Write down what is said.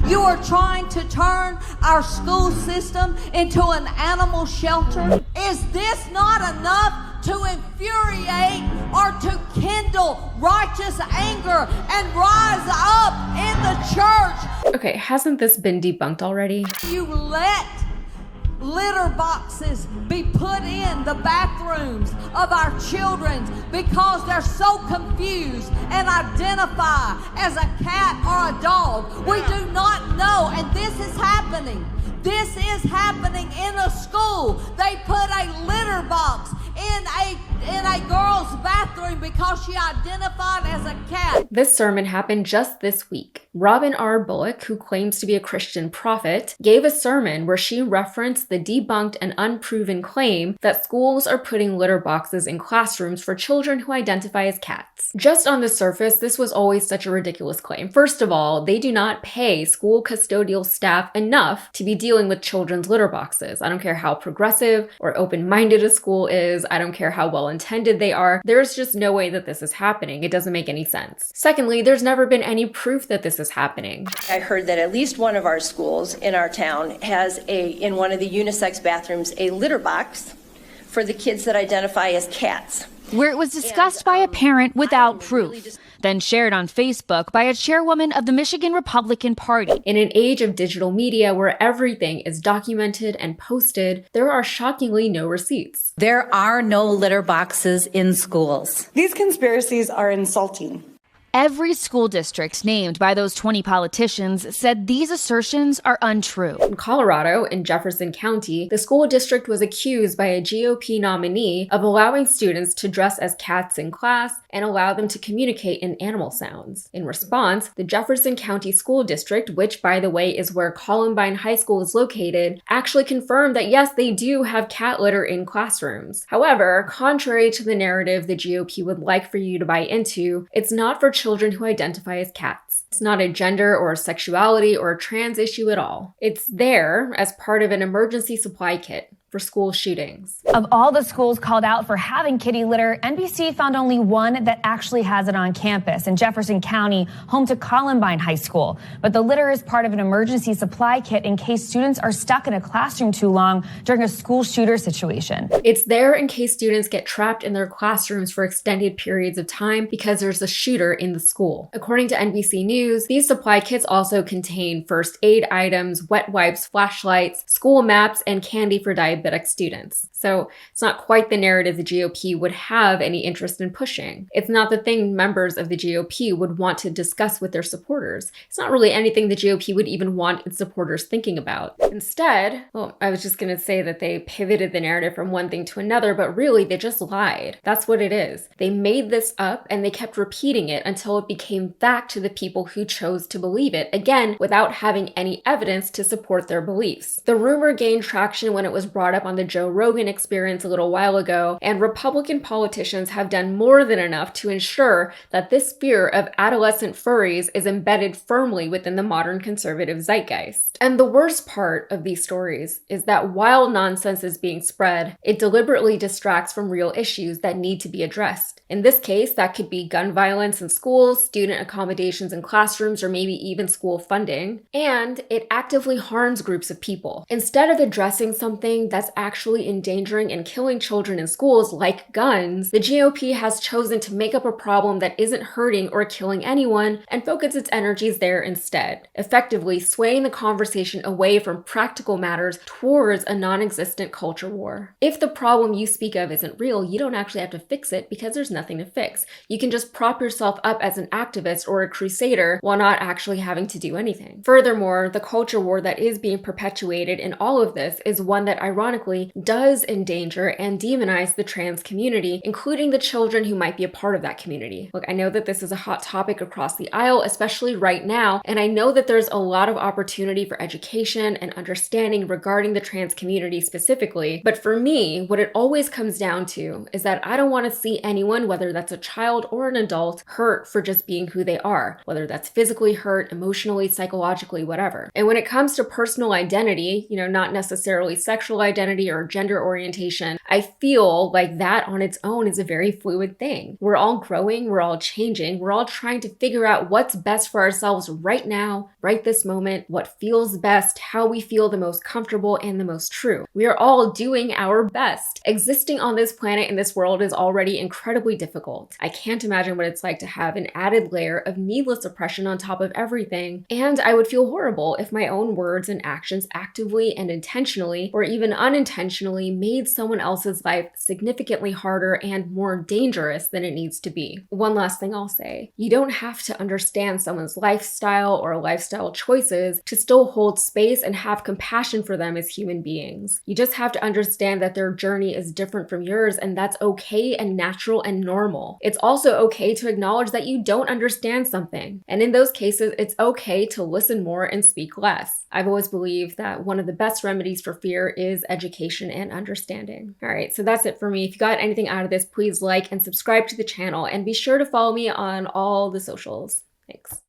You are trying to turn our school system into an animal shelter. Is this not enough to infuriate or to kindle righteous anger and rise up in the church? Okay, hasn't this been debunked already? You let litter boxes be put in the bathrooms of our children because they're so confused and identify as a cat or a dog. We do not know, and this is happening. This is happening in a school. They put a litter box in a girl's bathroom because she identified as a cat. This sermon happened just this week. Robin R. Bullock, who claims to be a Christian prophet, gave a sermon where she referenced the debunked and unproven claim that schools are putting litter boxes in classrooms for children who identify as cats. Just on the surface, this was always such a ridiculous claim. First of all, they do not pay school custodial staff enough to be dealing with children's litter boxes. I don't care how progressive or open-minded a school is. I don't care how well-intended they are. There's just no way that this is happening. It doesn't make any sense. Secondly, there's never been any proof that this is happening. I heard that at least one of our schools in our town has in one of the unisex bathrooms, a litter box for the kids that identify as cats. Where it was discussed by a parent without proof, then shared on Facebook by a chairwoman of the Michigan Republican Party. In an age of digital media where everything is documented and posted, there are shockingly no receipts. There are no litter boxes in schools. These conspiracies are insulting. Every school district named by those 20 politicians said these assertions are untrue. In Colorado, in Jefferson County, the school district was accused by a GOP nominee of allowing students to dress as cats in class and allow them to communicate in animal sounds. In response, the Jefferson County School District, which by the way is where Columbine High School is located, actually confirmed that yes, they do have cat litter in classrooms. However, contrary to the narrative the GOP would like for you to buy into, it's not for children who identify as cats. It's not a gender or a sexuality or a trans issue at all. It's there as part of an emergency supply kit for school shootings. Of all the schools called out for having kitty litter, NBC found only one that actually has it on campus in Jefferson County, home to Columbine High School. But the litter is part of an emergency supply kit in case students are stuck in a classroom too long during a school shooter situation. It's there in case students get trapped in their classrooms for extended periods of time because there's a shooter in the school. According to NBC News, these supply kits also contain first aid items, wet wipes, flashlights, school maps, and candy for diabetic students. So it's not quite the narrative the GOP would have any interest in pushing. It's not the thing members of the GOP would want to discuss with their supporters. It's not really anything the GOP would even want its supporters thinking about. Instead, well, I was just going to say that they pivoted the narrative from one thing to another, but really they just lied. That's what it is. They made this up and they kept repeating it until it became fact to the people who chose to believe it, again, without having any evidence to support their beliefs. The rumor gained traction when it was brought up on the Joe Rogan Experience a little while ago, and Republican politicians have done more than enough to ensure that this fear of adolescent furries is embedded firmly within the modern conservative zeitgeist. And the worst part of these stories is that while nonsense is being spread, it deliberately distracts from real issues that need to be addressed. In this case, that could be gun violence in schools, student accommodations in classrooms, or maybe even school funding. And it actively harms groups of people. Instead of addressing something that's actually endangering and killing children in schools, like guns, the GOP has chosen to make up a problem that isn't hurting or killing anyone and focus its energies there instead, effectively swaying the conversation away from practical matters towards a non-existent culture war. If the problem you speak of isn't real, you don't actually have to fix it because there's nothing to fix. You can just prop yourself up as an activist or a crusader while not actually having to do anything. Furthermore, the culture war that is being perpetuated in all of this is one that ironically does endanger and demonize the trans community, including the children who might be a part of that community. Look, I know that this is a hot topic across the aisle, especially right now, and I know that there's a lot of opportunity for education and understanding regarding the trans community specifically, but for me, what it always comes down to is that I don't want to see anyone anyone, whether that's a child or an adult, hurt for just being who they are, whether that's physically hurt, emotionally, psychologically, whatever. And when it comes to personal identity, not necessarily sexual identity or gender orientation, I feel like that on its own is a very fluid thing. We're all growing, we're all changing, we're all trying to figure out what's best for ourselves right now, right this moment, what feels best, how we feel the most comfortable and the most true. We are all doing our best. Existing on this planet in this world is already incredibly difficult. I can't imagine what it's like to have an added layer of needless oppression on top of everything, and I would feel horrible if my own words and actions actively and intentionally, or even unintentionally, made someone else's life significantly harder and more dangerous than it needs to be. One last thing I'll say, you don't have to understand someone's lifestyle or lifestyle choices to still hold space and have compassion for them as human beings. You just have to understand that their journey is different from yours, and that's okay and natural and normal. It's also okay to acknowledge that you don't understand something. And in those cases, it's okay to listen more and speak less. I've always believed that one of the best remedies for fear is education and understanding. All right, so that's it for me. If you got anything out of this, please like and subscribe to the channel, and be sure to follow me on all the socials. Thanks.